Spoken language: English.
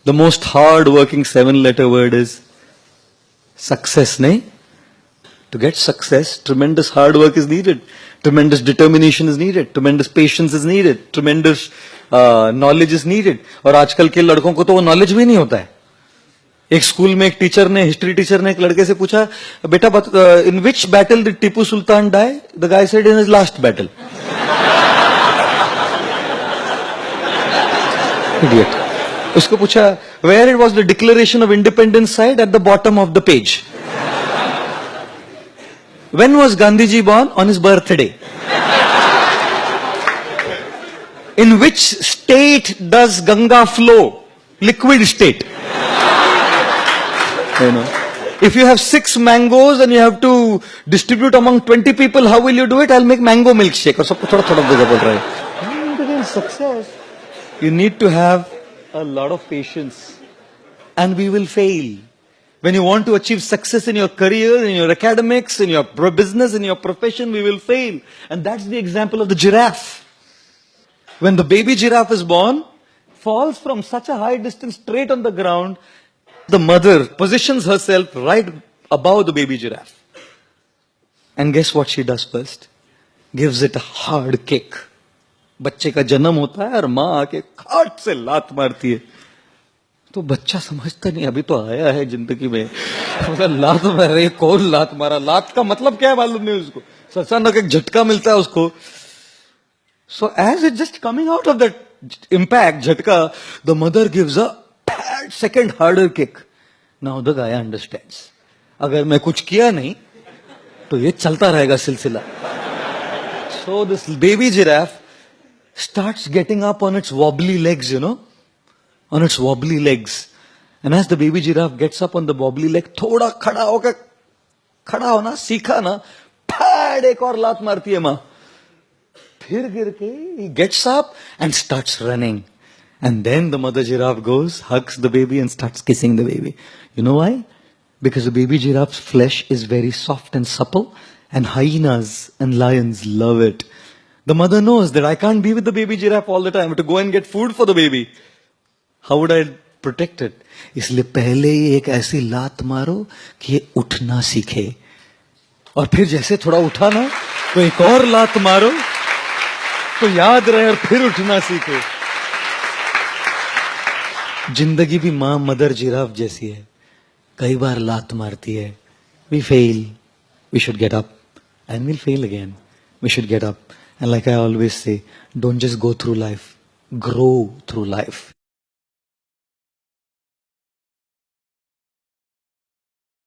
The most hard working 7-letter word is success, nahi? To get success, tremendous hard work is needed. Tremendous determination is needed. Tremendous patience is needed. Tremendous knowledge is needed. और आजकल के लड़कों को तो वो knowledge भी नहीं होता है. एक स्कूल में एक टीचर ने, हिस्ट्री टीचर ने एक लड़के से पूछा, बेटा in which battle did Tipu Sultan die? The guy said in his last battle. Idiot. उसको पूछा, where it was the declaration of independence signed? At the bottom of the page. When was Gandhiji born? On his birthday. In which state does Ganga flow? Liquid state. You know, if you have 6 mangoes and you have to distribute among 20 people, how will you do it? I'll make mango milkshake. और सबको थोड़ा थोड़ा देगा बोल रहा है. Again, success. You need to have a lot of patience, and we will fail. When you want to achieve success in your career, in your academics, in your business, in your profession, we will fail. And that's the example of the giraffe. When the baby giraffe is born, falls from such a high distance straight on the ground, the mother positions herself right above the baby giraffe. And guess what she does first? Gives it a hard kick. बच्चे का जन्म होता है और माँ आके खाट से लात मारती है. तो बच्चा समझता नहीं, अभी तो आया है जिंदगी में, लात मार रही है. कौन लात मारा? लात का मतलब क्या है मालूम नहीं उसको. अचानक एक झटका मिलता है उसको. So as it just coming out of that impact, झटका, the mother gives a second harder kick. Now the guy understands, अगर मैं कुछ किया नहीं तो ये चलता रहेगा सिलसिला. So this baby giraffe starts getting up on its wobbly legs, you know, on its wobbly legs. And as the baby giraffe gets up on the wobbly leg, थोड़ा खड़ा होकर, खड़ा होना सीखा ना, फैड एक और लात मारती है माँ. फिर गिर के he gets up and starts running. And then the mother giraffe goes, hugs the baby and starts kissing the baby. You know why? Because the baby giraffe's flesh is very soft and supple, and hyenas and lions love it. The mother knows that I can't be with the baby giraffe all the time. I have to go and get food for the baby. How would I protect it? इसलिए पहले ही एक ऐसी लात मारो कि ये उठना सीखे, और फिर जैसे थोड़ा उठा ना तो एक और लात मारो तो याद रहे और फिर उठना सीखे. जिंदगी भी मां मदर जिराफ जैसी है, कई बार लात मारती है. We fail. We should get up. And we'll fail again. We should get up. And like I always say, don't just go through life, grow through life.